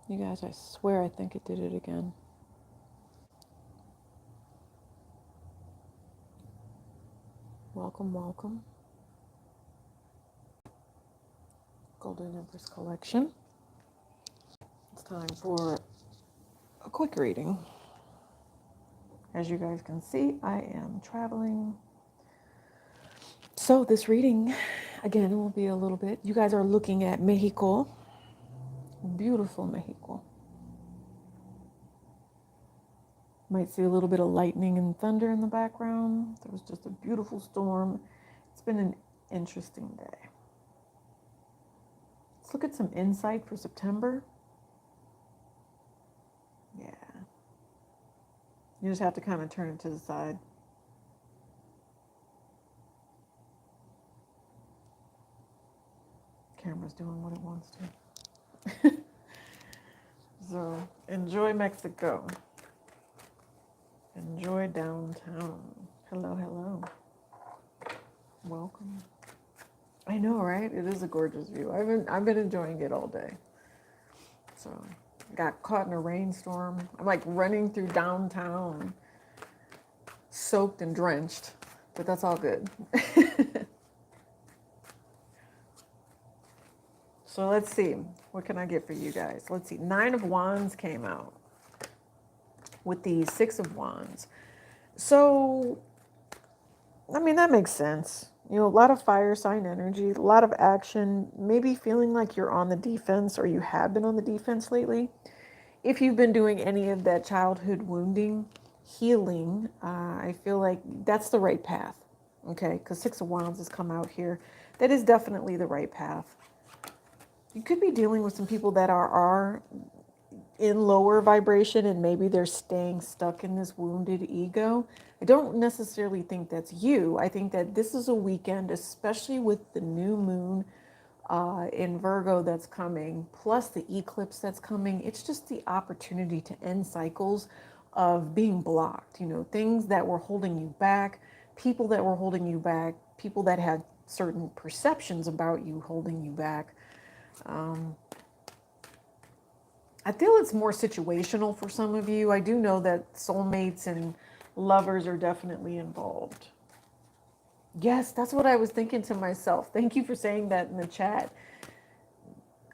You guys, I swear I think it did it again. Welcome, welcome. Golden Empress Collection. It's time for a quick reading. As you guys can see, I am traveling. So this reading, again, will be a little bit. You guys are looking at Mexico. Beautiful Mexico. Might see a little bit of lightning and thunder in the background. There was just a beautiful storm. It's been an interesting day. Let's look at some insight for September. Yeah. You just have to kind of turn it to the side. Camera's doing what it wants to. So enjoy Mexico. Enjoy downtown. Hello, hello. Welcome. I know, right? It is a gorgeous view. I've been enjoying it all day. So got caught in a rainstorm. I'm like running through downtown, soaked and drenched, but that's all good. So let's see. What can I get for you guys? Let's see. 9 of Wands came out with the 6 of Wands. So, I mean, that makes sense. You know, a lot of fire sign energy, a lot of action, maybe feeling like you're on the defense or you have been on the defense lately. If you've been doing any of that childhood wounding, healing, I feel like that's the right path. Okay, because 6 of Wands has come out here. That is definitely the right path. You could be dealing with some people that are in lower vibration and maybe they're staying stuck in this wounded ego. I don't necessarily think that's you. I think that this is a weekend, especially with the new moon in Virgo that's coming, plus the eclipse that's coming. It's just the opportunity to end cycles of being blocked, you know, things that were holding you back, people that were holding you back, people that had certain perceptions about you holding you back. I feel it's more situational for some of you. I do know that soulmates and lovers are definitely involved. Yes, that's what I was thinking to myself. Thank you for saying that in the chat.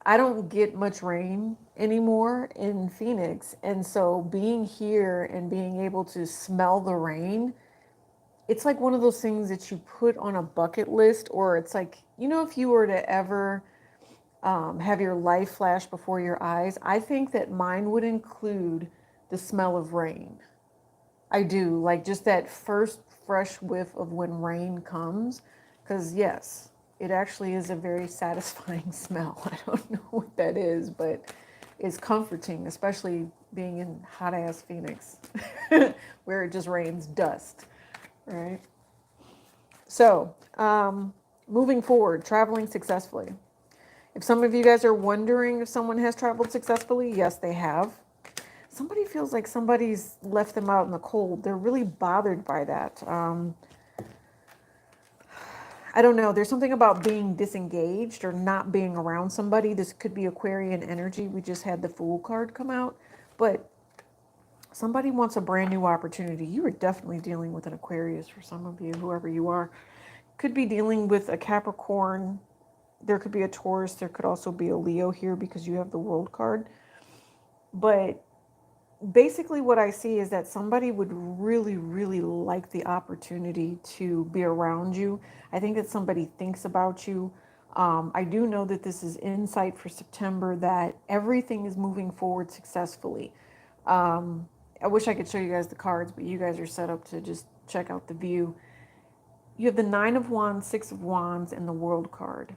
I don't get much rain anymore in Phoenix. And so being here and being able to smell the rain, it's like one of those things that you put on a bucket list, or it's like, you know, if you were to ever have your life flash before your eyes, I think that mine would include the smell of rain. I do, like just that first fresh whiff of when rain comes, because yes, it actually is a very satisfying smell. I don't know what that is, but it's comforting, especially being in hot ass Phoenix where it just rains dust, right? So, moving forward, traveling successfully. If some of you guys are wondering if someone has traveled successfully, yes, they have. Somebody feels like somebody's left them out in the cold. They're really bothered by that. I don't know. There's something about being disengaged or not being around somebody. This could be Aquarian energy. We just had the Fool card come out. But somebody wants a brand new opportunity. You are definitely dealing with an Aquarius for some of you, whoever you are. Could be dealing with a Capricorn. There could be a Taurus. There could also be a Leo here because you have the World card. But basically what I see is that somebody would really, really like the opportunity to be around you. I think that somebody thinks about you. I do know that this is insight for September, that everything is moving forward successfully. I wish I could show you guys the cards, but you guys are set up to just check out the view. You have the 9 of Wands, 6 of Wands, and the World card.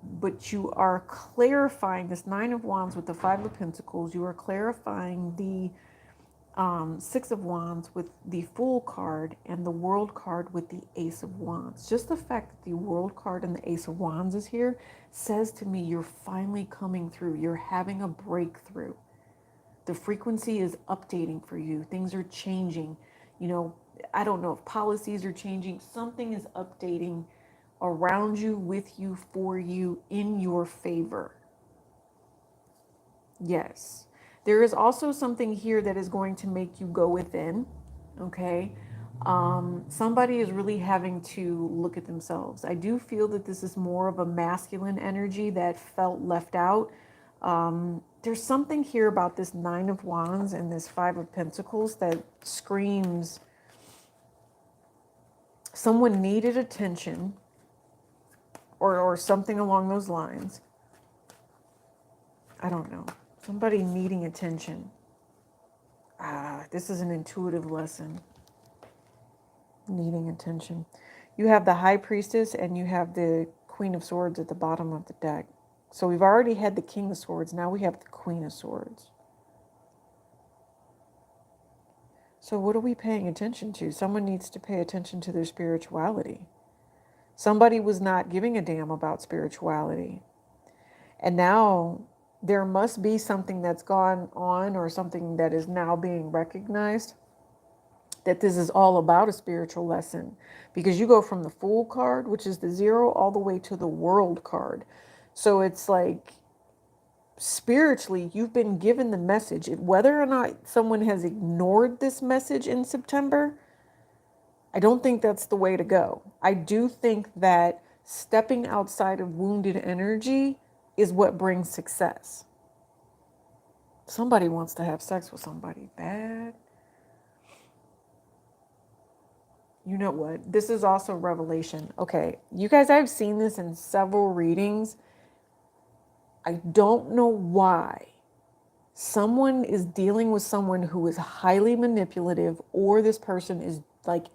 But you are clarifying this 9 of Wands with the 5 of Pentacles. You are clarifying the 6 of Wands with the Fool card and the World card with the Ace of Wands. Just the fact that the World card and the Ace of Wands is here says to me you're finally coming through. You're having a breakthrough. The frequency is updating for you. Things are changing. You know, I don't know if policies are changing. Something is updating around you, with you, for you, in your favor. Yes. There is also something here that is going to make you go within. Okay. Somebody is really having to look at themselves. I do feel that this is more of a masculine energy that felt left out. There's something here about this Nine of Wands and this Five of Pentacles that screams someone needed attention, or something along those lines. I don't know. Somebody needing attention. This is an intuitive lesson. Needing attention. You have the High Priestess and you have the Queen of Swords at the bottom of the deck. So we've already had the King of Swords. Now we have the Queen of Swords. So what are we paying attention to? Someone needs to pay attention to their spirituality. Somebody was not giving a damn about spirituality. And now there must be something that's gone on, or something that is now being recognized, that this is all about a spiritual lesson. Because you go from the Fool card, which is the 0, all the way to the World card. So it's like, spiritually, you've been given the message. Whether or not someone has ignored this message in September, I don't think that's the way to go. I do think that stepping outside of wounded energy is what brings success. Somebody wants to have sex with somebody bad. You know what? This is also revelation. Okay, you guys, I've seen this in several readings. I don't know why someone is dealing with someone who is highly manipulative, or this person is like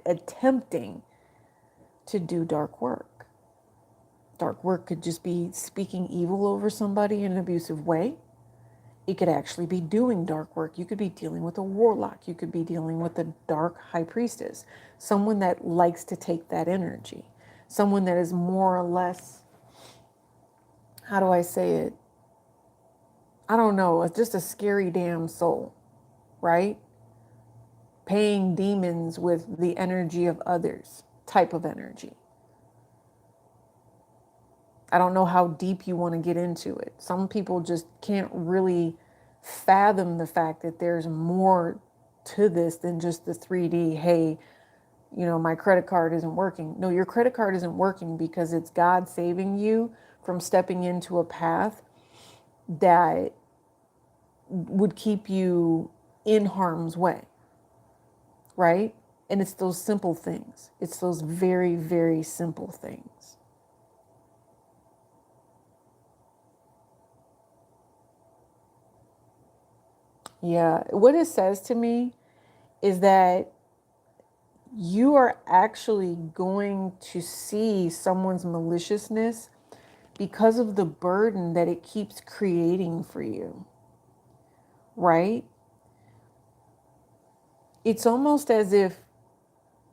attempting to do dark work. Dark work could just be speaking evil over somebody in an abusive way. It could actually be doing dark work. You could be dealing with a warlock. You could be dealing with a dark high priestess. Someone that likes to take that energy. Someone that is more or less, how do I say it? I don't know. It's just a scary damn soul, right? Paying demons with the energy of others type of energy. I don't know how deep you want to get into it. Some people just can't really fathom the fact that there's more to this than just the 3D, hey, you know, my credit card isn't working. No, your credit card isn't working because it's God saving you from stepping into a path that would keep you in harm's way, right? And it's those simple things. It's those very, very simple things. Yeah, what it says to me is that you are actually going to see someone's maliciousness because of the burden that it keeps creating for you, right? It's almost as if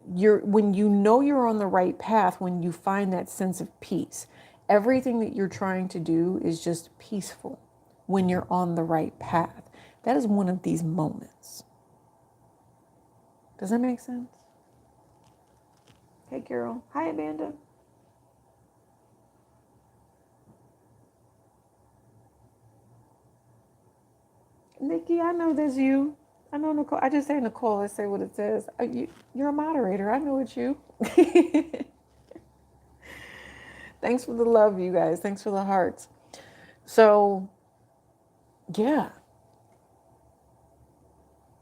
when you know you're on the right path, when you find that sense of peace, everything that you're trying to do is just peaceful when you're on the right path. That is one of these moments. Does that make sense? Hey, Carol. Hi, Amanda. Nikki, I know that's you. I know Nicole. I just say Nicole. I say what it says. You're a moderator. I know it's you. Thanks for the love, you guys. Thanks for the hearts. So, yeah.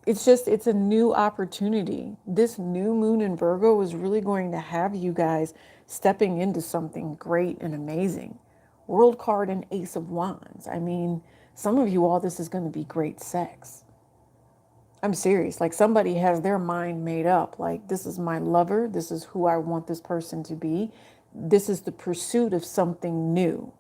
It's a new opportunity. This new moon in Virgo is really going to have you guys stepping into something great and amazing. World card and Ace of Wands. I mean, some of you all, this is going to be great sex. I'm serious. Like, somebody has their mind made up. Like, this is my lover. This is who I want this person to be. This is the pursuit of something new.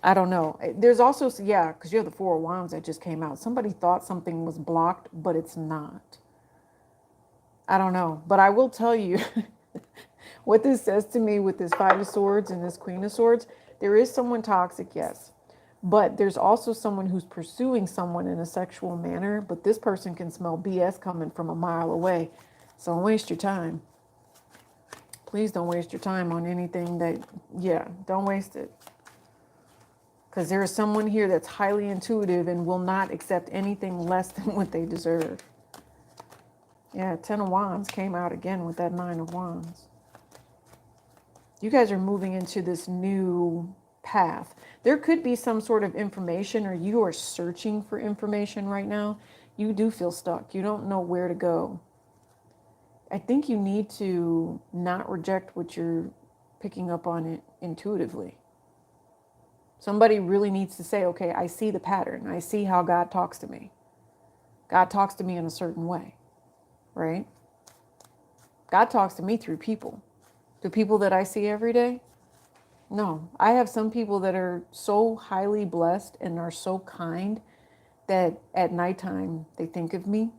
I don't know. There's also, yeah, because you have the Four of Wands that just came out. Somebody thought something was blocked, but it's not. I don't know. But I will tell you what this says to me with this Five of Swords and this Queen of Swords. There is someone toxic, yes. But there's also someone who's pursuing someone in a sexual manner. But this person can smell BS coming from a mile away. So don't waste your time. Please don't waste your time on anything that, yeah, don't waste it. Because there is someone here that's highly intuitive and will not accept anything less than what they deserve. Yeah, 10 of Wands came out again with that 9 of Wands. You guys are moving into this new path. There could be some sort of information, or you are searching for information right now. You do feel stuck. You don't know where to go. I think you need to not reject what you're picking up on it intuitively. Somebody really needs to say, okay, I see the pattern. I see how God talks to me. God talks to me in a certain way, right? God talks to me through people. The people that I see every day? No. I have some people that are so highly blessed and are so kind that at nighttime they think of me,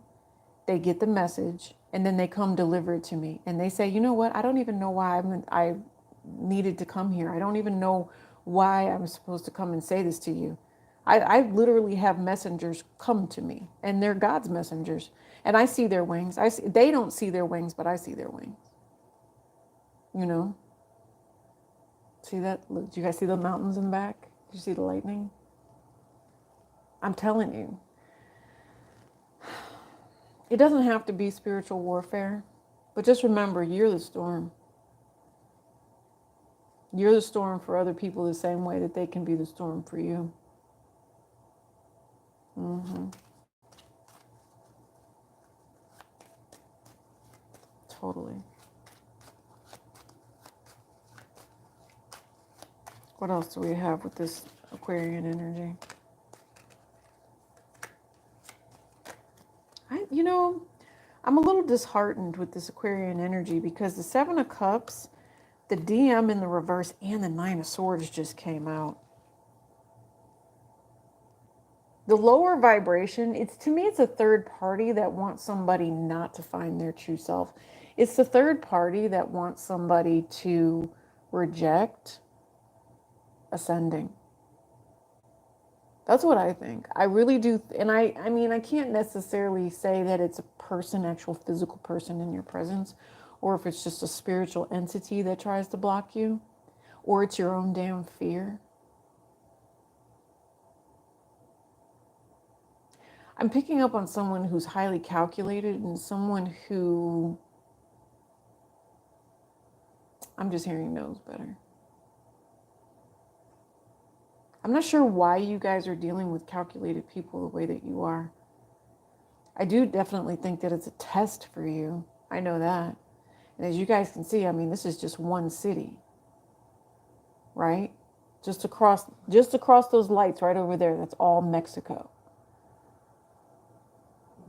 they get the message, and then they come deliver it to me. And they say, you know what? I don't even know why I needed to come here. I don't even know why I'm supposed to come and say this to you. I literally have messengers come to me, and they're God's messengers. And I see their wings. They don't see their wings, but I see their wings. You know? See that? Look, do you guys see the mountains in the back? Do you see the lightning? I'm telling you. It doesn't have to be spiritual warfare, but just remember, you're the storm. You're the storm for other people the same way that they can be the storm for you. Totally. What else do we have with this Aquarian energy? I'm a little disheartened with this Aquarian energy because the 7 of Cups, the DM in the reverse, and the 9 of Swords just came out. The lower vibration, to me, it's a third party that wants somebody not to find their true self. It's the third party that wants somebody to reject ascending. That's what I think. I really do. And I mean, I can't necessarily say that it's a person, actual physical person in your presence, or if it's just a spiritual entity that tries to block you, or it's your own damn fear. I'm picking up on someone who's highly calculated and someone who, I'm just hearing knows better. I'm not sure why you guys are dealing with calculated people the way that you are. I do definitely think that it's a test for you. I know that. And as you guys can see, I mean, this is just one city, right? Just across those lights right over there, that's all Mexico.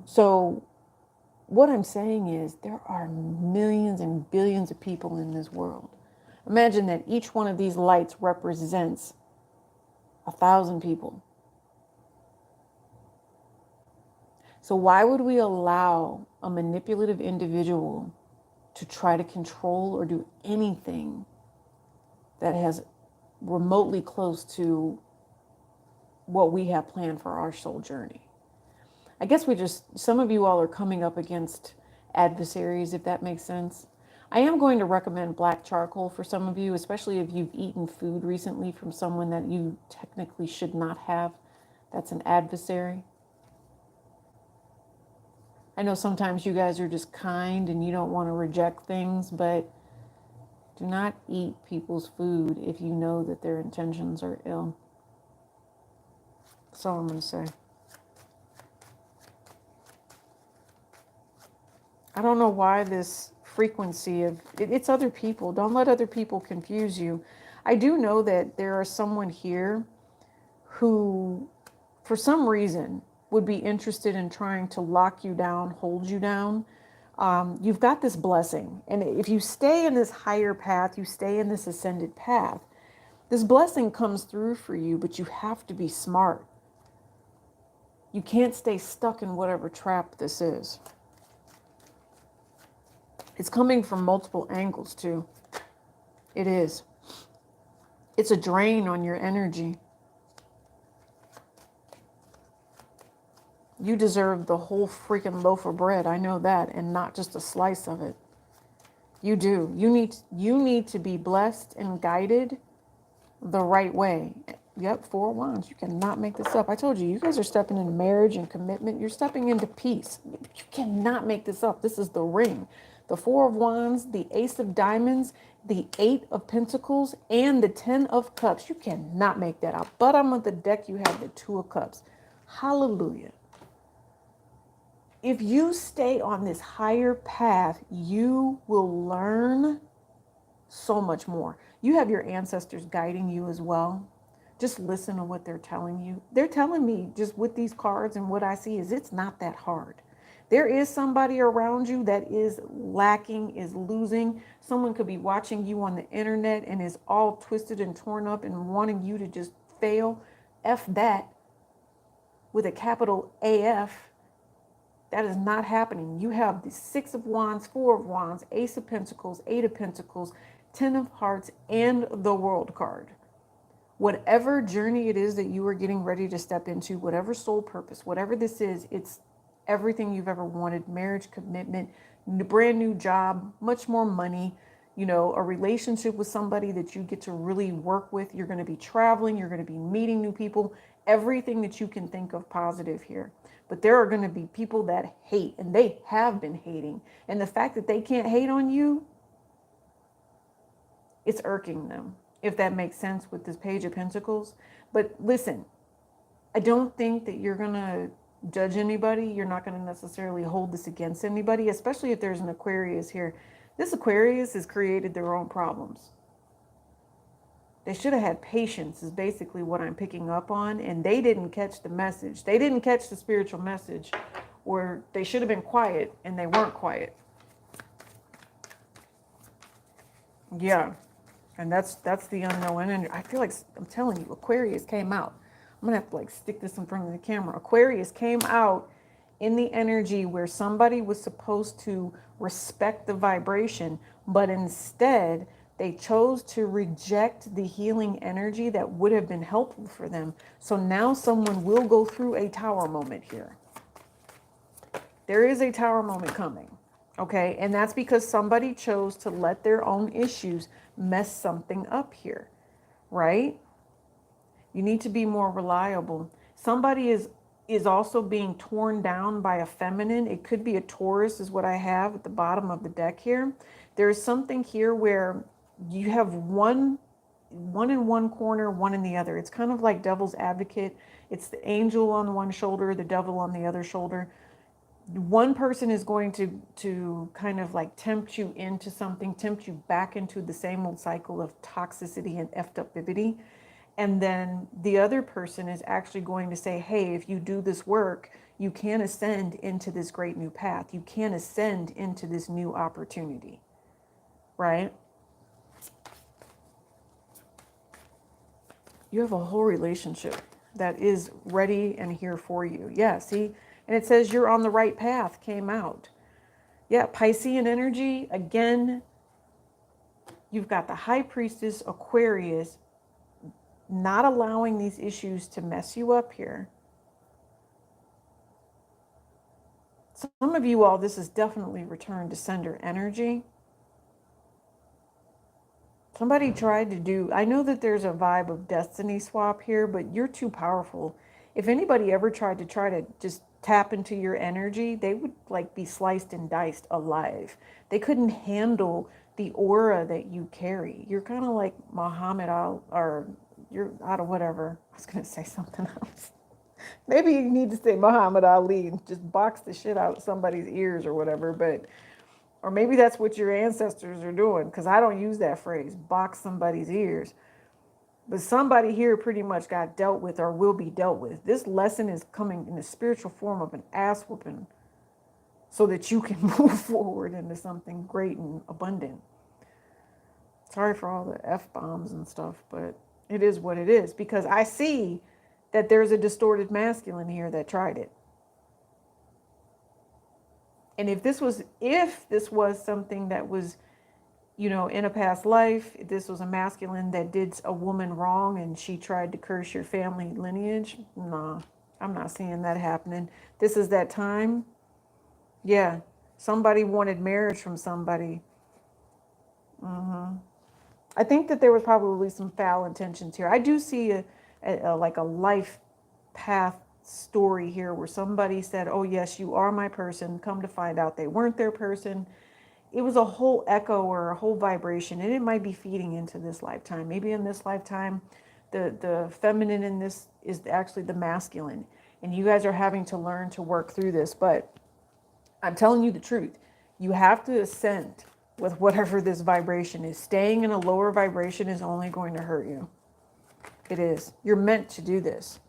So what I'm saying is there are millions and billions of people in this world. Imagine that each one of these lights represents 1,000 people. So why would we allow a manipulative individual to try to control or do anything that has remotely close to what we have planned for our soul journey? I guess some of you all are coming up against adversaries, if that makes sense. I am going to recommend black charcoal for some of you, especially if you've eaten food recently from someone that you technically should not have. That's an adversary. I know sometimes you guys are just kind and you don't want to reject things, but do not eat people's food if you know that their intentions are ill. That's all I'm going to say. I don't know why this frequency of it's other people. Don't let other people confuse you. I do know that there are someone here who, for some reason, would be interested in trying to lock you down, hold you down. You've got this blessing. And if you stay in this higher path, you stay in this ascended path, this blessing comes through for you, but you have to be smart. You can't stay stuck in whatever trap this is. It's coming from multiple angles too. It is. It's a drain on your energy. You deserve the whole freaking loaf of bread. I know that, and not just a slice of it. You do. You need to be blessed and guided the right way. Yep, Four of Wands. You cannot make this up. I told you, you guys are stepping into marriage and commitment. You're stepping into peace. You cannot make this up. This is the Ring. The Four of Wands, the Ace of Diamonds, the Eight of Pentacles, and the Ten of Cups. You cannot make that up. Bottom of the deck, you have the Two of Cups. Hallelujah. If you stay on this higher path, you will learn so much more. You have your ancestors guiding you as well. Just listen to what they're telling you. They're telling me just with these cards and what I see is it's not that hard. There is somebody around you that is lacking, is losing. Someone could be watching you on the internet and is all twisted and torn up and wanting you to just fail. F that with a capital AF. That is not happening. You have the Six of Wands, Four of Wands, Ace of Pentacles, Eight of Pentacles, Ten of Hearts, and the World card. Whatever journey it is that you are getting ready to step into, whatever soul purpose, whatever this is, it's everything you've ever wanted. Marriage, commitment, brand new job, much more money, a relationship with somebody that you get to really work with. You're going to be traveling. You're going to be meeting new people. Everything that you can think of positive here. But there are going to be people that hate, and they have been hating. And the fact that they can't hate on you, it's irking them, if that makes sense with this Page of Pentacles. But listen, I don't think that you're going to judge anybody. You're not going to necessarily hold this against anybody, especially if there's an Aquarius here. This Aquarius has created their own problems. They should have had patience is basically what I'm picking up on. And they didn't catch the message. They didn't catch the spiritual message, or they should have been quiet and they weren't quiet. Yeah. And that's the unknown energy. I feel like, I'm telling you, Aquarius came out. I'm going to have to stick this in front of the camera. Aquarius came out in the energy where somebody was supposed to respect the vibration, but instead they chose to reject the healing energy that would have been helpful for them. So now someone will go through a tower moment here. There is a tower moment coming. Okay, and that's because somebody chose to let their own issues mess something up here, right? You need to be more reliable. Somebody is also being torn down by a feminine. It could be a Taurus is what I have at the bottom of the deck here. There's something here where you have one in one corner, one in the other. It's kind of like devil's advocate. It's the angel on one shoulder, the devil on the other shoulder. One person is going to kind of tempt you into something, tempt you back into the same old cycle of toxicity and effed upivity. And then the other person is actually going to say, hey, if you do this work, you can ascend into this great new path. You can ascend into this new opportunity, right? You have a whole relationship that is ready and here for you. Yeah, see? And it says you're on the right path, came out. Yeah, Piscean energy, again, you've got the High Priestess, Aquarius, not allowing these issues to mess you up here. Some of you all, this is definitely return to sender energy. Somebody tried to do, I know that there's a vibe of destiny swap here, but you're too powerful. If anybody ever tried to just tap into your energy, they would be sliced and diced alive. They couldn't handle the aura that you carry. You're kind of like Muhammad Ali, or you're out of whatever. I was going to say something else. Maybe you need to say Muhammad Ali and just box the shit out of somebody's ears or whatever, or maybe that's what your ancestors are doing, because I don't use that phrase, box somebody's ears. But somebody here pretty much got dealt with or will be dealt with. This lesson is coming in the spiritual form of an ass whooping so that you can move forward into something great and abundant. Sorry for all the F-bombs and stuff, but it is what it is, because I see that there's a distorted masculine here that tried it. And if this was something that was, in a past life, if this was a masculine that did a woman wrong and she tried to curse your family lineage, nah, I'm not seeing that happening. This is that time. Yeah, somebody wanted marriage from somebody. I think that there was probably some foul intentions here. I do see like a life path story here where somebody said, oh yes, you are my person. Come to find out they weren't their person. It was a whole echo or a whole vibration, and it might be feeding into this lifetime. Maybe in this lifetime, the feminine in this is actually the masculine, and you guys are having to learn to work through this. But I'm telling you the truth. You have to ascend with whatever this vibration is. Staying in a lower vibration is only going to hurt you. It is. You're meant to do this.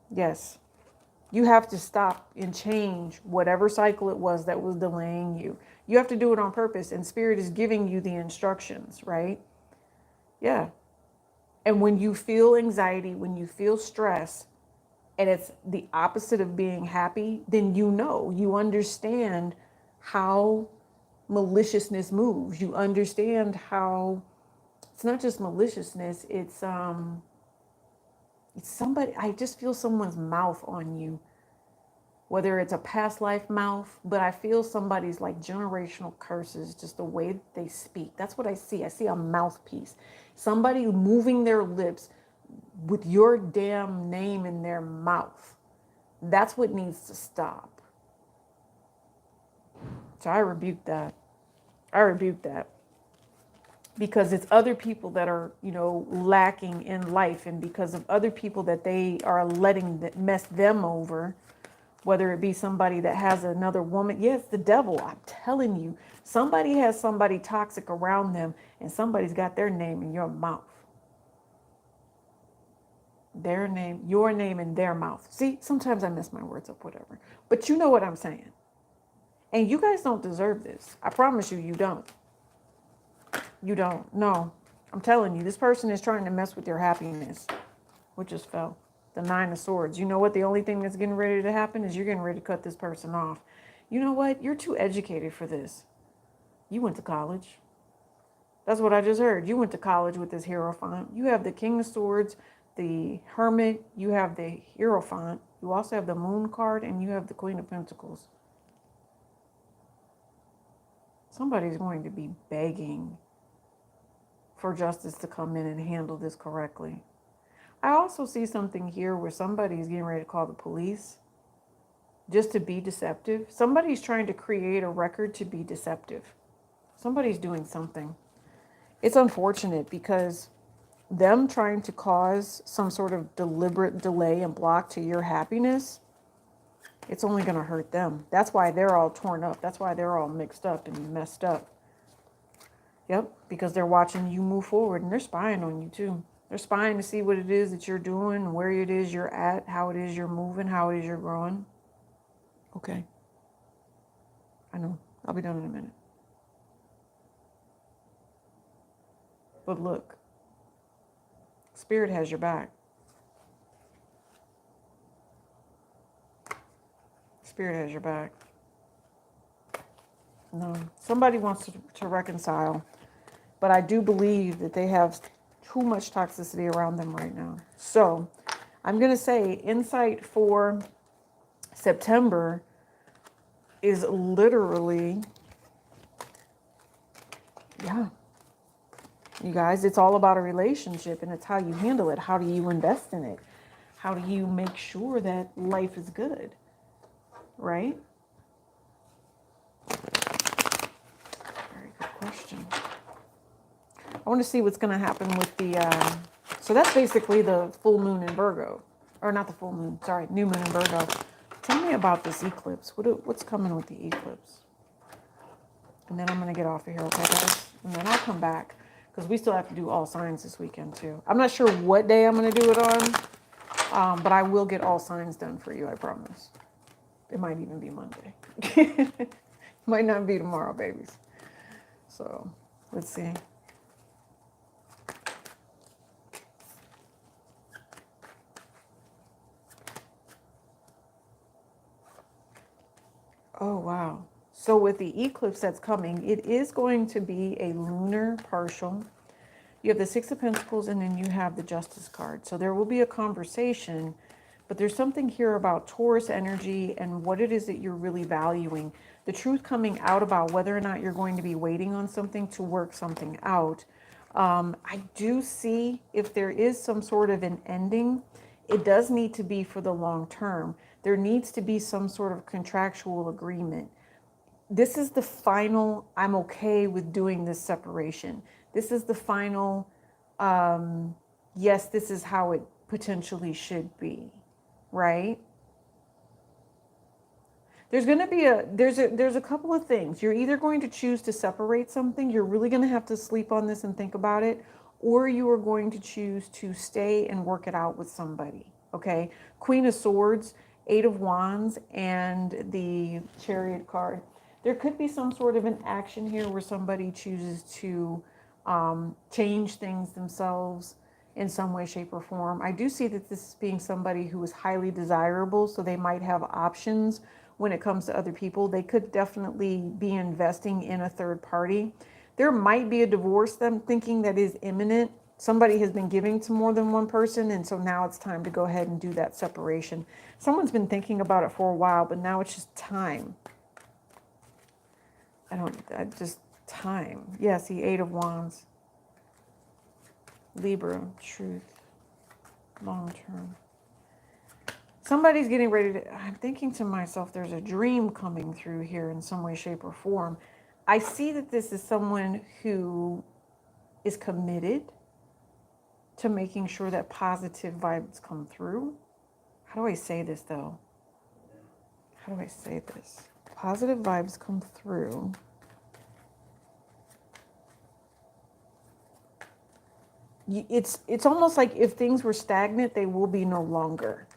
Yes. You have to stop and change whatever cycle it was that was delaying you. You have to do it on purpose, and Spirit is giving you the instructions, right? Yeah. And when you feel anxiety, when you feel stress, and it's the opposite of being happy, then you understand how maliciousness moves. You understand how it's not just maliciousness, it's somebody, I just feel someone's mouth on you. Whether it's a past life mouth, but I feel somebody's like generational curses, just the way that they speak. That's what I see. I see a mouthpiece. Somebody moving their lips with your damn name in their mouth. That's what needs to stop. So I rebuke that. I rebuke that. Because it's other people that are, lacking in life, and because of other people that they are letting that mess them over. Whether it be somebody that has another woman. Yes, the devil. I'm telling you, somebody has somebody toxic around them, and somebody's got their name in your mouth. Their name, your name in their mouth. See, sometimes I mess my words up, whatever. But you know what I'm saying. And you guys don't deserve this. I promise you, you don't. You don't. No. I'm telling you, this person is trying to mess with your happiness. What just fell? The 9 of Swords. You know what? The only thing that's getting ready to happen is you're getting ready to cut this person off. You know what? You're too educated for this. You went to college. That's what I just heard. You went to college with this Hierophant. You have the King of Swords, the Hermit. You have the Hierophant. You also have the Moon card, and you have the Queen of Pentacles. Somebody's going to be begging for justice to come in and handle this correctly. I also see something here where somebody's getting ready to call the police just to be deceptive. Somebody's trying to create a record to be deceptive. Somebody's doing something. It's unfortunate because them trying to cause some sort of deliberate delay and block to your happiness, it's only going to hurt them. That's why they're all torn up. That's why they're all mixed up and messed up. Yep, because they're watching you move forward, and they're spying on you too. They're spying to see what it is that you're doing, where it is you're at, how it is you're moving, how it is you're growing. Okay. I know. I'll be done in a minute. But look, Spirit has your back. Spirit has your back. No, somebody wants to reconcile, but I do believe that they have too much toxicity around them right now. So I'm going to say insight for September is literally, yeah, you guys, it's all about a relationship, and it's how you handle it. How do you invest in it? How do you make sure that life is good? Right? Very good question. I want to see what's going to happen with the, so that's basically the full moon in Virgo. Or not the full moon, sorry, new moon in Virgo. Tell me about this eclipse. What's coming with the eclipse? And then I'm going to get off of here, okay, guys? And then I'll come back, because we still have to do all signs this weekend, too. I'm not sure what day I'm going to do it on, but I will get all signs done for you, I promise. It might even be Monday. Might not be tomorrow, babies. So, let's see. Oh, wow. So with the eclipse that's coming, it is going to be a lunar partial. You have the Six of Pentacles, and then you have the Justice card. So there will be a conversation, but there's something here about Taurus energy and what it is that you're really valuing. The truth coming out about whether or not you're going to be waiting on something to work something out. I do see if there is some sort of an ending, it does need to be for the long term. There needs to be some sort of contractual agreement. This is the final, I'm okay with doing this separation. This is the final, yes, this is how it potentially should be, right? There's going to be there's a couple of things. You're either going to choose to separate something, you're really going to have to sleep on this and think about it, or you are going to choose to stay and work it out with somebody. Okay? Queen of Swords, Eight of Wands, and the Chariot card. There could be some sort of an action here where somebody chooses to change things themselves in some way, shape, or form. I do see that this is being somebody who is highly desirable, so they might have options when it comes to other people. They could definitely be investing in a third party. There might be a divorce them thinking that is imminent. Somebody has been giving to more than one person, and so now it's time to go ahead and do that separation. Someone's been thinking about it for a while, but now it's just time. Just time. Yes, the Eight of Wands. Libra, truth, long term. Somebody's getting ready to, I'm thinking to myself, there's a dream coming through here in some way, shape, or form. I see that this is someone who is committed to making sure that positive vibes come through. How do I say this, though? How do I say this? Positive vibes come through. It's almost like if things were stagnant, they will be no longer.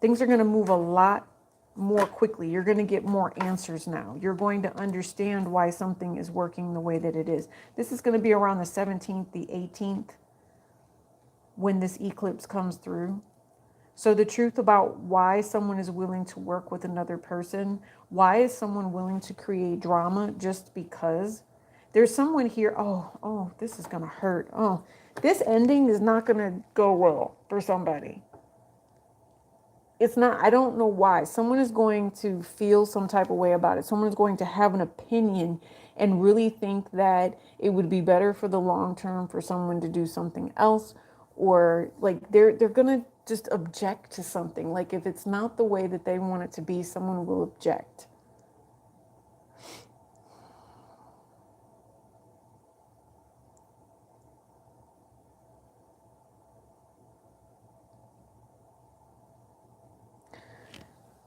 Things are going to move a lot more quickly. You're going to get more answers now. You're going to understand why something is working the way that it is. This is going to be around the 17th, the 18th, when this eclipse comes through. So the truth about why someone is willing to work with another person, why is someone willing to create drama just because? There's someone here, oh, this is going to hurt. Oh, this ending is not going to go well for somebody. It's not, I don't know why. Someone is going to feel some type of way about it. Someone is going to have an opinion and really think that it would be better for the long term for someone to do something else, or like they're going to just object to something. Like if it's not the way that they want it to be, someone will object.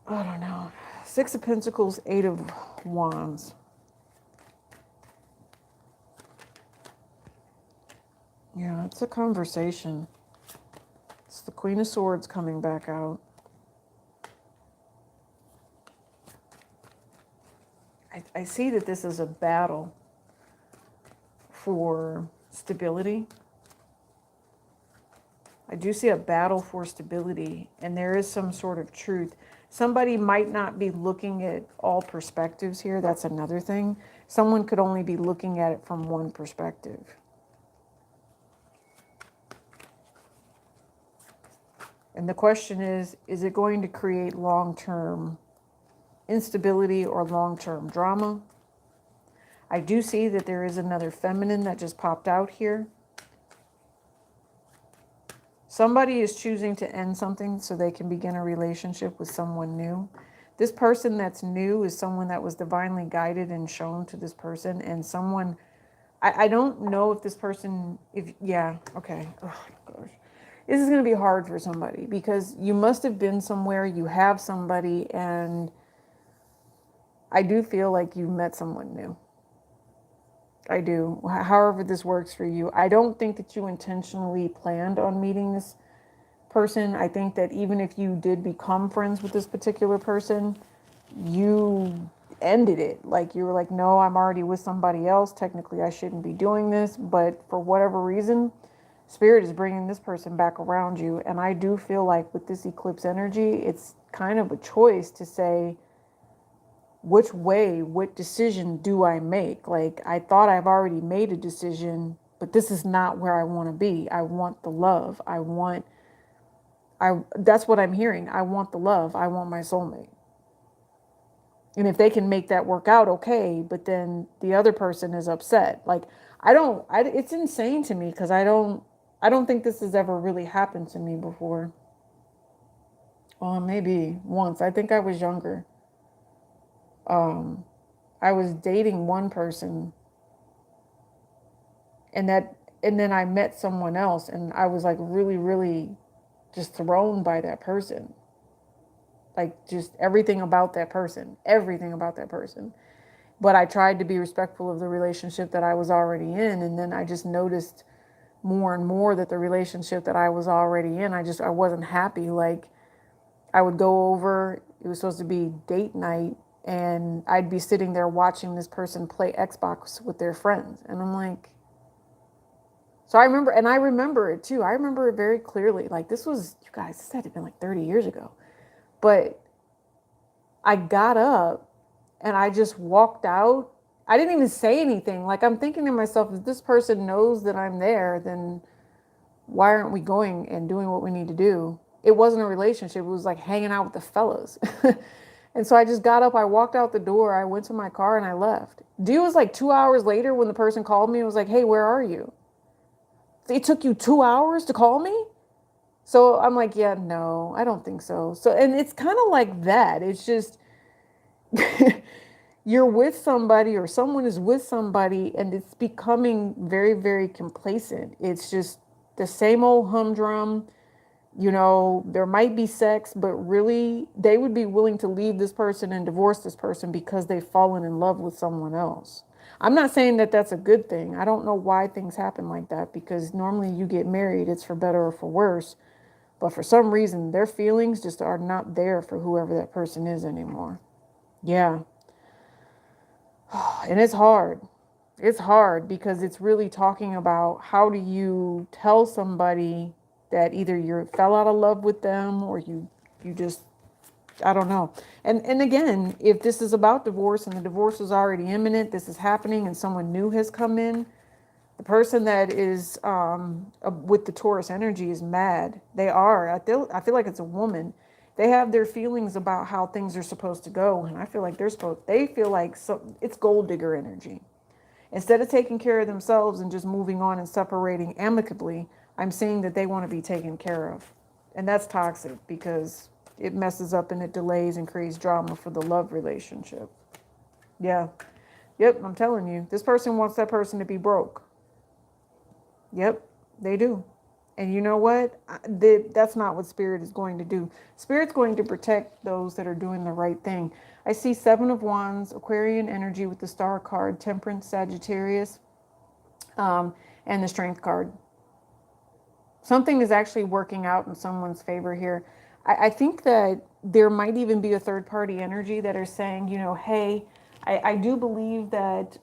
I don't know. Six of Pentacles, Eight of Wands. Yeah, it's a conversation. It's the Queen of Swords coming back out. I see that this is a battle for stability. I do see a battle for stability, and there is some sort of truth. Somebody might not be looking at all perspectives here. That's another thing. Someone could only be looking at it from one perspective. And the question is it going to create long-term instability or long-term drama? I do see that there is another feminine that just popped out here. Somebody is choosing to end something so they can begin a relationship with someone new. This person that's new is someone that was divinely guided and shown to this person, and someone, I don't know if this person, okay. Oh, gosh. This is going to be hard for somebody because you must have been somewhere, you have somebody, and I do feel like you met someone new. I do. However this works for you. I don't think that you intentionally planned on meeting this person. I think that even if you did become friends with this particular person, you ended it. Like you were like, no, I'm already with somebody else. Technically, I shouldn't be doing this. But for whatever reason, Spirit is bringing this person back around you. And I do feel like with this eclipse energy, it's kind of a choice to say, which way, what decision do I make? Like, I thought I've already made a decision, but this is not where I want to be. I want the love. That's what I'm hearing. I want the love. I want my soulmate. And if they can make that work out, okay, but then the other person is upset. Like, It's insane to me because I don't think this has ever really happened to me before. Well, maybe once. I think I was younger. Um, I was dating one person, and then I met someone else, and I was like really, really just thrown by that person. Like just everything about that person. But I tried to be respectful of the relationship that I was already in, and then I just noticed more and more that the relationship that I was already in, I wasn't happy. Like I would go over, it was supposed to be date night, and I'd be sitting there watching this person play Xbox with their friends. And I'm like, so I remember it too. I remember it very clearly. Like this was, you guys, this had to have been like 30 years ago. But I got up and I just walked out. I didn't even say anything. Like I'm thinking to myself, if this person knows that I'm there, then why aren't we going and doing what we need to do? It wasn't a relationship. It was like hanging out with the fellas. And so I just got up, I walked out the door, I went to my car and I left. Dude, was like 2 hours later when the person called me and was like, hey, where are you? It took you 2 hours to call me? So I'm like, yeah, no, I don't think so. So, and it's kind of like that. It's just, you're with somebody or someone is with somebody and it's becoming very, very complacent. It's just the same old humdrum. There might be sex, but really they would be willing to leave this person and divorce this person because they've fallen in love with someone else. I'm not saying that that's a good thing. I don't know why things happen like that because normally you get married, it's for better or for worse. But for some reason, their feelings just are not there for whoever that person is anymore. Yeah. And it's hard. It's hard because it's really talking about how do you tell somebody that either you fell out of love with them or you just, I don't know. And again, if this is about divorce and the divorce is already imminent, this is happening and someone new has come in, the person that is with the Taurus energy is mad. They are. I feel like it's a woman. They have their feelings about how things are supposed to go, and I feel like they feel like it's gold digger energy. Instead of taking care of themselves and just moving on and separating amicably, I'm seeing that they want to be taken care of. And that's toxic because it messes up and it delays and creates drama for the love relationship. Yeah. Yep, I'm telling you. This person wants that person to be broke. Yep, they do. And you know what? That's not what Spirit is going to do. Spirit's going to protect those that are doing the right thing. I see 7 of Wands, Aquarian energy with the Star card, Temperance, Sagittarius, and the Strength card. Something is actually working out in someone's favor here. I think that there might even be a third party energy that are saying, hey, I do believe that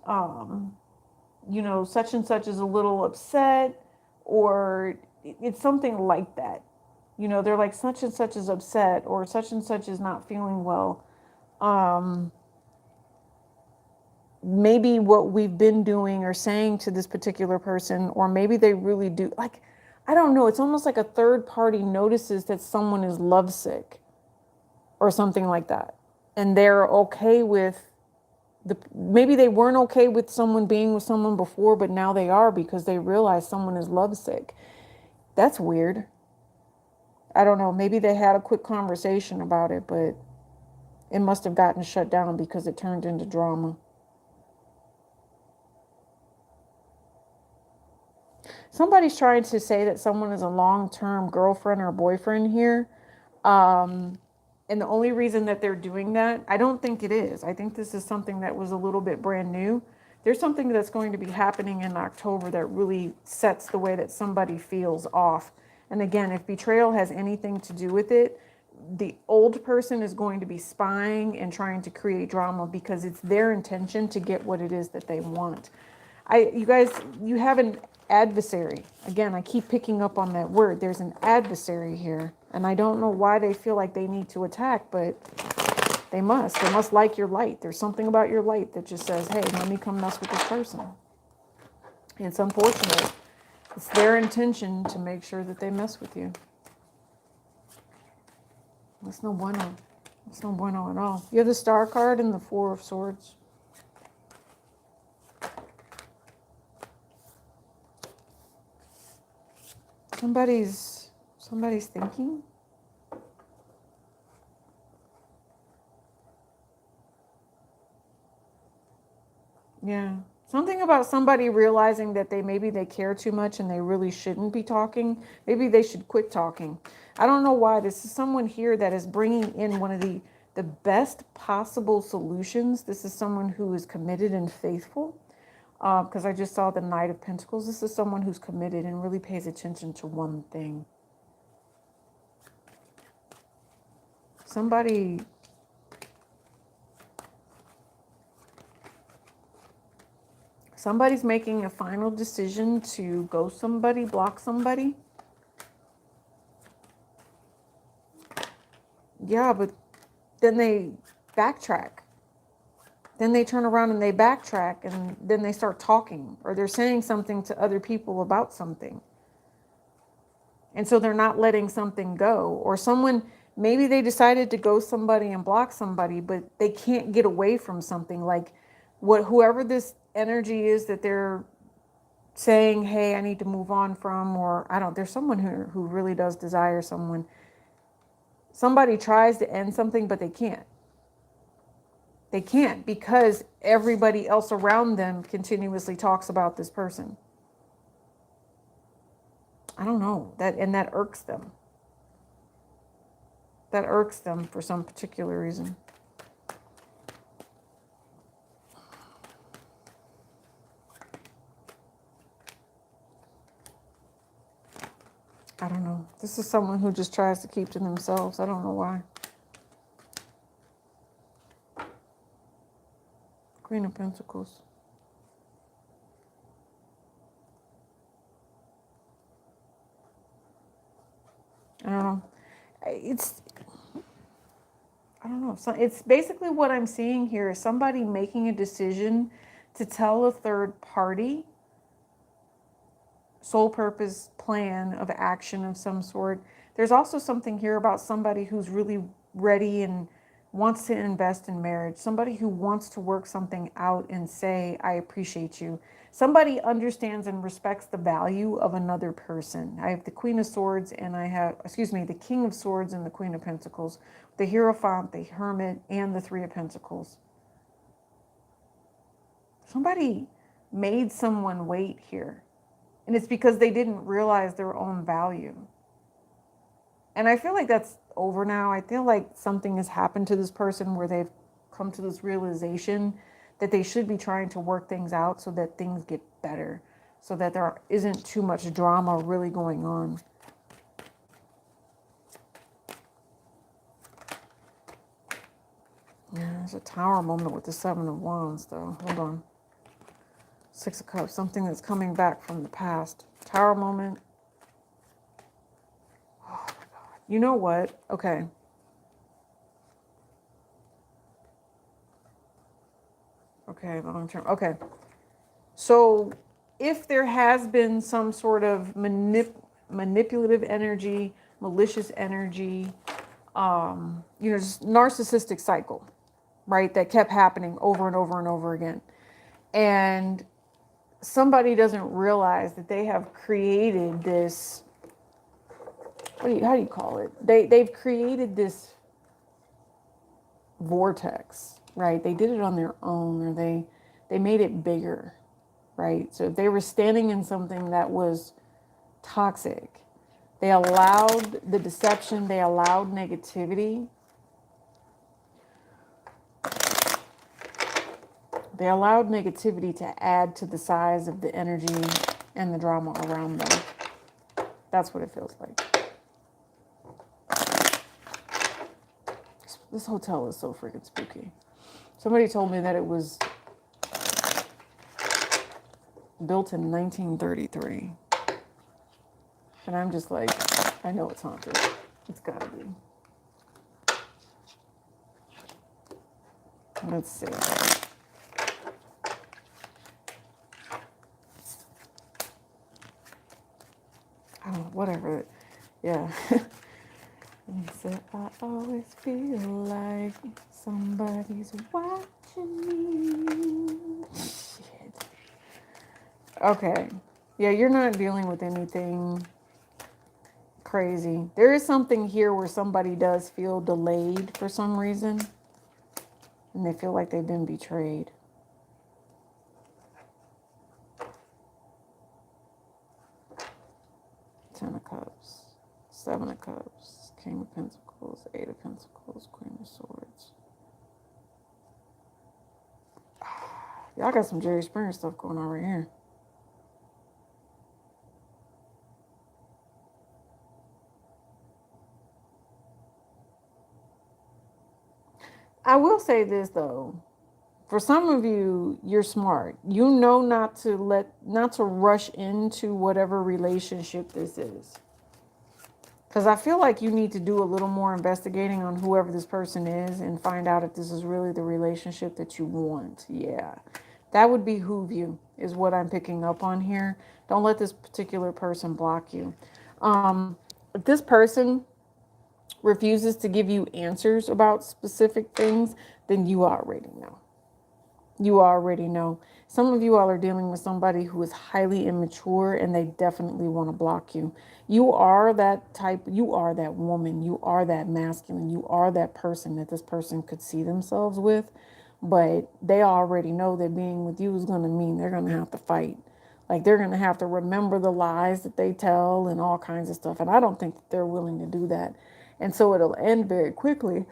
such and such is a little upset, or it's something like that. They're like, such and such is upset, or such and such is not feeling well. Maybe what we've been doing or saying to this particular person, or maybe they really do. Like, I don't know. It's almost like a third party notices that someone is lovesick or something like that. And they're okay with maybe they weren't okay with someone being with someone before, but now they are because they realize someone is lovesick. That's weird. I don't know. Maybe they had a quick conversation about it, but it must have gotten shut down because it turned into drama. Somebody's trying to say that someone is a long-term girlfriend or boyfriend here. And the only reason that they're doing that, I don't think it is. I think this is something that was a little bit brand new. There's something that's going to be happening in October that really sets the way that somebody feels off. And again, if betrayal has anything to do with it, the old person is going to be spying and trying to create drama because it's their intention to get what it is that they want. You guys, you have an adversary. Again, I keep picking up on that word. There's an adversary here. And I don't know why they feel like they need to attack, but they must. They must like your light. There's something about your light that just says, hey, let me come mess with this person. It's unfortunate. It's their intention to make sure that they mess with you. That's no bueno. That's no bueno at all. You have the Star card and the 4 of Swords. Somebody's thinking. Yeah. Something about somebody realizing that maybe they care too much and they really shouldn't be talking. Maybe they should quit talking. I don't know why. This is someone here that is bringing in one of the best possible solutions. This is someone who is committed and faithful. Because I just saw the Knight of Pentacles. This is someone who's committed and really pays attention to one thing. Somebody's making a final decision to ghost somebody, block somebody. Yeah, but then they backtrack. Then they turn around and they backtrack, and then they start talking, or they're saying something to other people about something. And so they're not letting something go. Or someone, maybe they decided to ghost somebody and block somebody, but they can't get away from something. Like whoever this energy is that they're saying, hey, I need to move on from, or there's someone who really does desire someone. Somebody tries to end something, but they can't. They can't because everybody else around them continuously talks about this person. I don't know. That irks them. That irks them for some particular reason. I don't know. This is someone who just tries to keep to themselves. I don't know why. Queen of Pentacles. I don't know. I don't know. So it's basically what I'm seeing here is somebody making a decision to tell a third party sole purpose plan of action of some sort. There's also something here about somebody who's really ready and wants to invest in marriage. Somebody who wants to work something out and say, I appreciate you. Somebody understands and respects the value of another person. I have the Queen of Swords and I have, the King of Swords and the Queen of Pentacles, the Hierophant, the Hermit, and the Three of Pentacles. Somebody made someone wait here. And it's because they didn't realize their own value. And I feel like that's over now. I feel like something has happened to this person where they've come to this realization that they should be trying to work things out so that things get better, so that there isn't too much drama really going on. Yeah, there's a Tower moment with the Seven of Wands, though. Hold on. Six of Cups, something that's coming back from the past. Tower moment. Oh my God. You know what? Okay. Okay, long term. Okay. So if there has been some sort of manipulative energy, malicious energy, just narcissistic cycle, right? That kept happening over and over and over again. And somebody doesn't realize that they have created this, how do you call it? They've created this vortex, right? They did it on their own, or they made it bigger, right? So if they were standing in something that was toxic, they allowed the deception, they allowed negativity. They allowed negativity to add to the size of the energy and the drama around them. That's what it feels like. This hotel is so freaking spooky. Somebody told me that it was built in 1933. And I'm just like, I know it's haunted. It's gotta be. Let's see. Oh, whatever. Yeah. And he said, I always feel like somebody's watching me. Shit. Okay. Yeah, you're not dealing with anything crazy. There is something here where somebody does feel delayed for some reason. And they feel like they've been betrayed. Ten of Cups, Seven of Cups, King of Pentacles, Eight of Pentacles, Queen of Swords. Y'all got some Jerry Springer stuff going on right here. I will say this though. For some of you, you're smart. You know not to rush into whatever relationship this is. Because I feel like you need to do a little more investigating on whoever this person is and find out if this is really the relationship that you want. Yeah. That would behoove you, is what I'm picking up on here. Don't let this particular person block you. If this person refuses to give you answers about specific things, then you already know. You already know. Some of you all are dealing with somebody who is highly immature and they definitely want to block you. You are that type, you are that woman, you are that masculine, you are that person that this person could see themselves with, but they already know that being with you is going to mean they're going to have to fight. Like they're going to have to remember the lies that they tell and all kinds of stuff. And I don't think that they're willing to do that. And so it'll end very quickly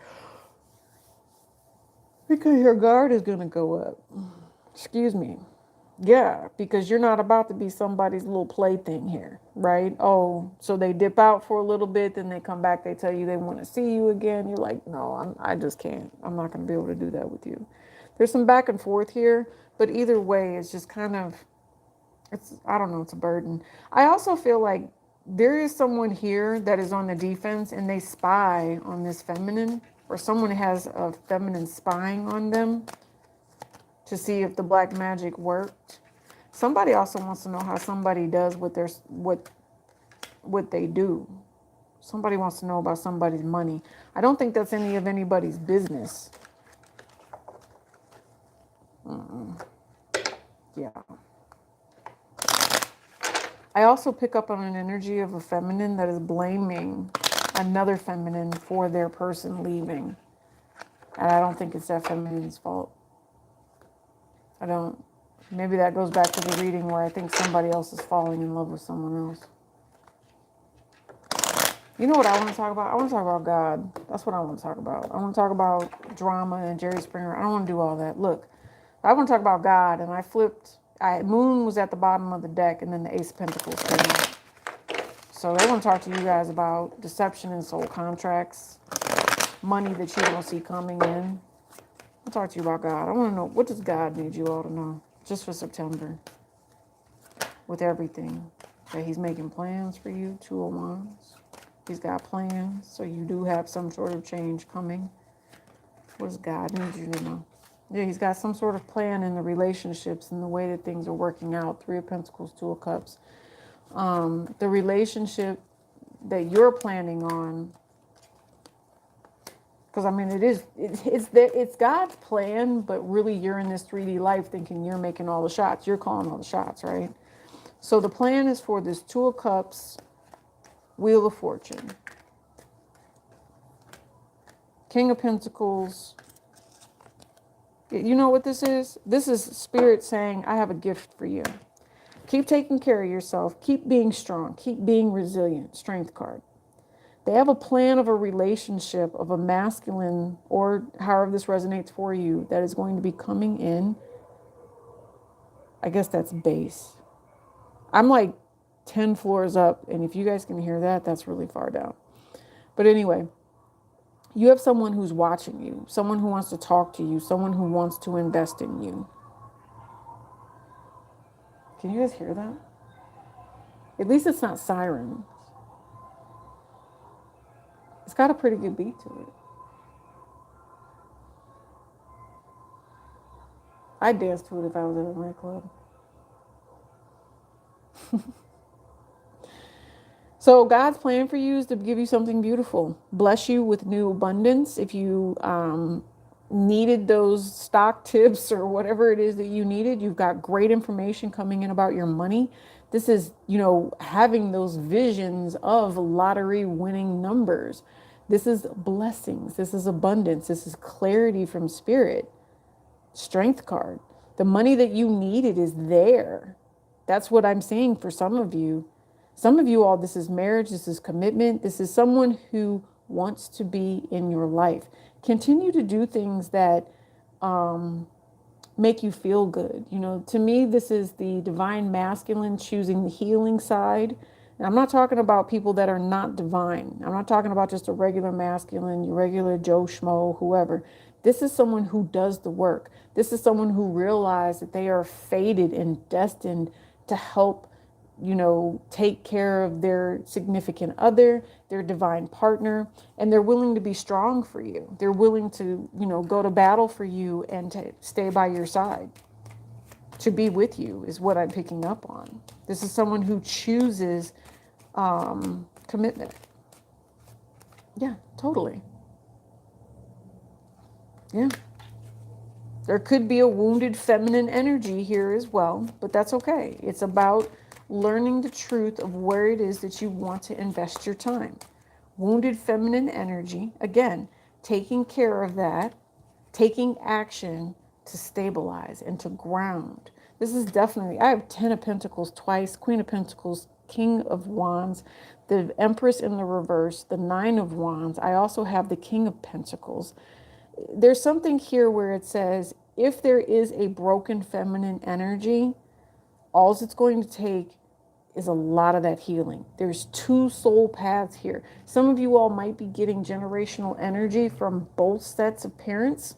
because your guard is going to go up. Excuse me. Yeah, because you're not about to be somebody's little plaything here, right? Oh, so they dip out for a little bit, then they come back, they tell you they want to see you again. You're like, no, I just can't. I'm not going to be able to do that with you. There's some back and forth here, but either way, it's just kind of, I don't know, it's a burden. I also feel like there is someone here that is on the defense and they spy on this feminine, or someone has a feminine spying on them to see if the black magic worked. Somebody also wants to know how somebody does what they do. Somebody wants to know about somebody's money. I don't think that's any of anybody's business. Yeah. I also pick up on an energy of a feminine that is blaming another feminine for their person leaving. And I don't think it's that feminine's fault. I don't. Maybe that goes back to the reading where I think somebody else is falling in love with someone else. You know what I want to talk about? I want to talk about God. That's what I want to talk about. I want to talk about drama and Jerry Springer. I don't want to do all that. Look, I want to talk about God, and I flipped. Moon was at the bottom of the deck, and then the Ace of Pentacles came out. So I want to talk to you guys about deception and soul contracts, money that you don't see coming in. I'll talk to you about God. I want to know, what does God need you all to know just for September with everything? That he's making plans for you, Two of Wands. He's got plans, so you do have some sort of change coming. What does God need you to know? Yeah, he's got some sort of plan in the relationships and the way that things are working out. Three of Pentacles, Two of Cups. The relationship that you're planning on, because I mean, it's God's plan, but really you're in this 3D life thinking you're making all the shots. You're calling all the shots, right? So the plan is for this Two of Cups, Wheel of Fortune, King of Pentacles. You know what this is? This is Spirit saying, I have a gift for you. Keep taking care of yourself. Keep being strong. Keep being resilient. Strength card. They have a plan of a relationship of a masculine, or however this resonates for you, that is going to be coming in. I guess that's base. I'm like 10 floors up, and if you guys can hear that, that's really far down. But anyway, you have someone who's watching you, someone who wants to talk to you, someone who wants to invest in you. Can you guys hear that? At least it's not sirens. It's got a pretty good beat to it. I'd dance to it if I was at a nightclub. So God's plan for you is to give you something beautiful. Bless you with new abundance. If you needed those stock tips or whatever it is that you needed, you've got great information coming in about your money This is, having those visions of lottery winning numbers. This is blessings. This is abundance. This is clarity from spirit. Strength card. The money that you needed is there. That's what I'm seeing for some of you. Some of you all, this is marriage, this is commitment, this is someone who wants to be in your life. Continue to do things that make you feel good. To me, this is the divine masculine choosing the healing side. And I'm not talking about people that are not divine. I'm not talking about just a regular masculine, your regular Joe Schmo, whoever. This is someone who does the work. This is someone who realized that they are fated and destined to help, take care of their significant other, their divine partner, and they're willing to be strong for you. They're willing to, go to battle for you and to stay by your side. To be with you is what I'm picking up on. This is someone who chooses commitment. Yeah, totally. Yeah. There could be a wounded feminine energy here as well, but that's okay. It's about learning the truth of where it is that you want to invest your time. Wounded feminine energy, again, taking care of that, taking action to stabilize and to ground. This is definitely, I have 10 of Pentacles twice, Queen of Pentacles, King of Wands, the Empress in the reverse, the 9 of Wands. I also have the King of Pentacles. There's something here where it says, if there is a broken feminine energy, all it's going to take is a lot of that healing. There's 2 soul paths here. Some of you all might be getting generational energy from both sets of parents.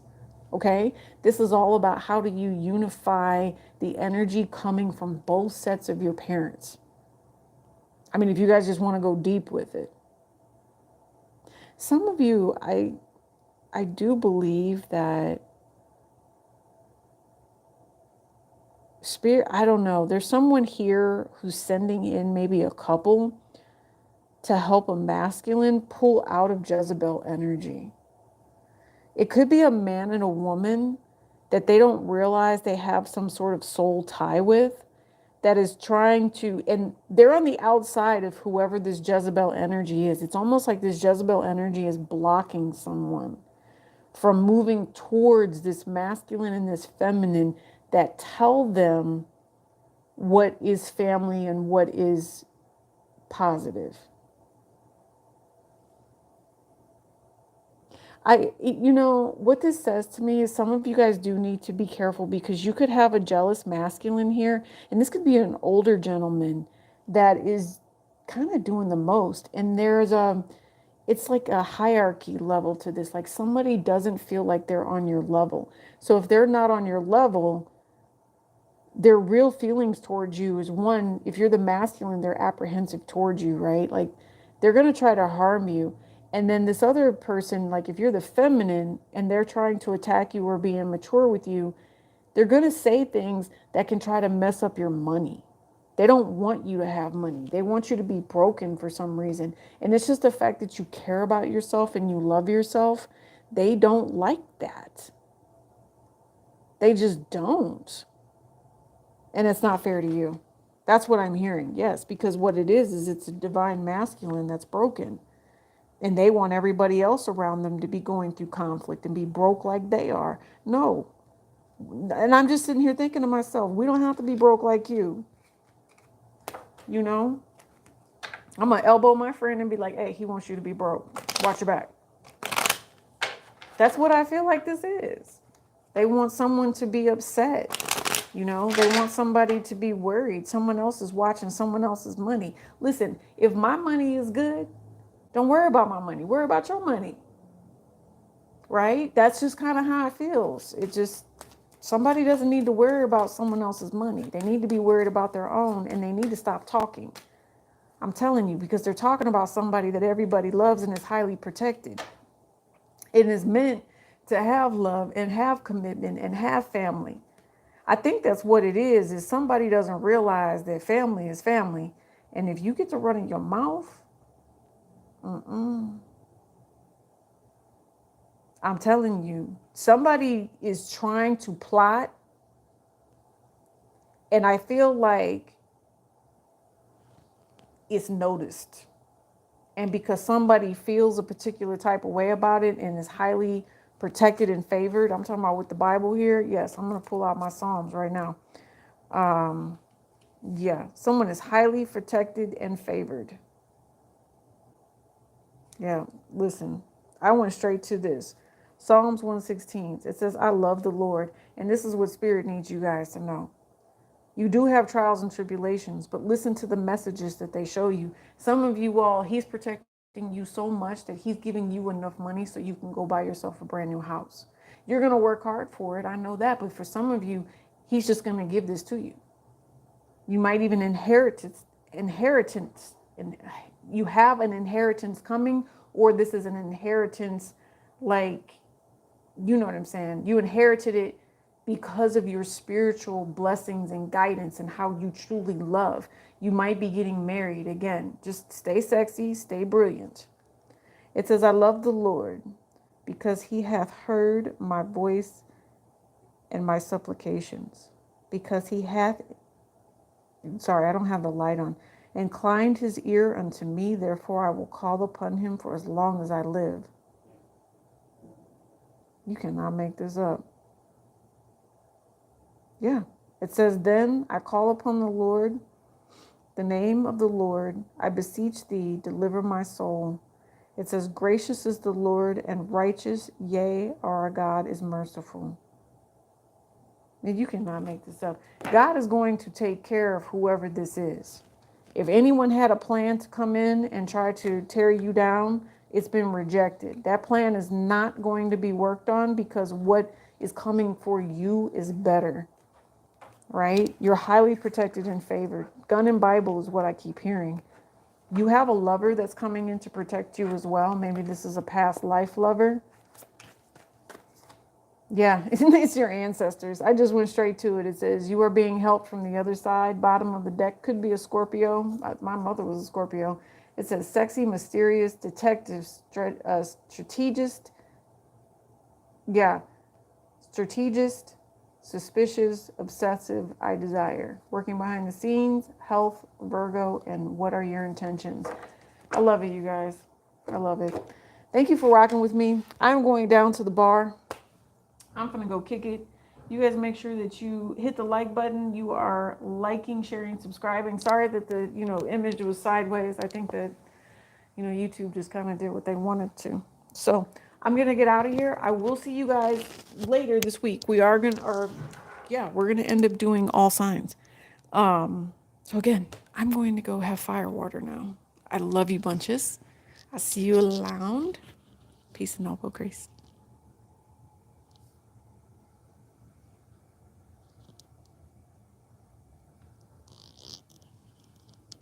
Okay, this is all about how do you unify the energy coming from both sets of your parents. I mean, if you guys just want to go deep with it. Some of you, I do believe that spirit, I don't know, there's someone here who's sending in maybe a couple to help a masculine pull out of Jezebel energy. It could be a man and a woman that they don't realize they have some sort of soul tie with, that is trying to, and they're on the outside of whoever this Jezebel energy is. It's almost like this Jezebel energy is blocking someone from moving towards this masculine and this feminine that tell them what is family and what is positive. What this says to me is some of you guys do need to be careful, because you could have a jealous masculine here, and this could be an older gentleman that is kind of doing the most. And it's like a hierarchy level to this. Like somebody doesn't feel like they're on your level. So if they're not on your level, their real feelings towards you is, one, if you're the masculine, they're apprehensive towards you, right? Like they're going to try to harm you. And then this other person, like if you're the feminine and they're trying to attack you or be immature with you, they're going to say things that can try to mess up your money. They don't want you to have money. They want you to be broken for some reason. And it's just the fact that you care about yourself and you love yourself. They don't like that. They just don't. And it's not fair to you. That's what I'm hearing. Yes, because what it is it's a divine masculine that's broken. And they want everybody else around them to be going through conflict and be broke like they are. No. And I'm just sitting here thinking to myself, we don't have to be broke like you. I'm going to elbow my friend and be like, hey, he wants you to be broke. Watch your back. That's what I feel like this is. They want someone to be upset. They want somebody to be worried. Someone else is watching someone else's money. Listen, if my money is good, don't worry about my money. Worry about your money. Right? That's just kind of how it feels. It just, somebody doesn't need to worry about someone else's money. They need to be worried about their own, and they need to stop talking. I'm telling you, because they're talking about somebody that everybody loves and is highly protected. It is meant to have love and have commitment and have family. I think that's what it is somebody doesn't realize that family is family. And if you get to running your mouth, I'm telling you, somebody is trying to plot. And I feel like it's noticed. And because somebody feels a particular type of way about it and is highly protected and favored, I'm talking about with the Bible here. Yes, I'm going to pull out my Psalms right now. Yeah, someone is highly protected and favored. Yeah, listen, I went straight to this. Psalms 116. It says, I love the Lord. And this is what Spirit needs you guys to know. You do have trials and tribulations, but listen to the messages that they show you. Some of you all, he's protecting you so much that he's giving you enough money so you can go buy yourself a brand new house. You're going to work hard for it. I know that. But for some of you, he's just going to give this to you. You might even inheritance, and you have an inheritance coming, or this is an inheritance, like, you know what I'm saying? You inherited it because of your spiritual blessings and guidance and how you truly love. You might be getting married again. Just stay sexy, stay brilliant. It says, I love the Lord because he hath heard my voice and my supplications. Because he hath, sorry, I don't have the light on, inclined his ear unto me. Therefore I will call upon him for as long as I live. You cannot make this up. Yeah. It says, then I call upon the Lord, the name of the Lord. I beseech thee, deliver my soul. It says, gracious is the Lord and righteous, yea, our God is merciful. And you cannot make this up. God is going to take care of whoever this is. If anyone had a plan to come in and try to tear you down, it's been rejected. That plan is not going to be worked on because what is coming for you is better, right? You're highly protected and favored. Gun and Bible is what I keep hearing. You have a lover that's coming in to protect you as well. Maybe this is a past life lover. Yeah, it's your ancestors. I just went straight to it. It says, you are being helped from the other side. Bottom of the deck could be a Scorpio. My mother was a Scorpio. It says, sexy, mysterious, detective, strategist. Yeah, strategist, suspicious, obsessive, I desire. Working behind the scenes, health, Virgo, and what are your intentions? I love it, you guys. I love it. Thank you for rocking with me. I'm going down to the bar. I'm going to go kick it. You guys make sure that you hit the like button. You are liking, sharing, subscribing. Sorry that the, image was sideways. I think that, YouTube just kind of did what they wanted to. So I'm going to get out of here. I will see you guys later this week. We're going to end up doing all signs. So again, I'm going to go have fire water now. I love you bunches. I'll see you around. Peace and all grace.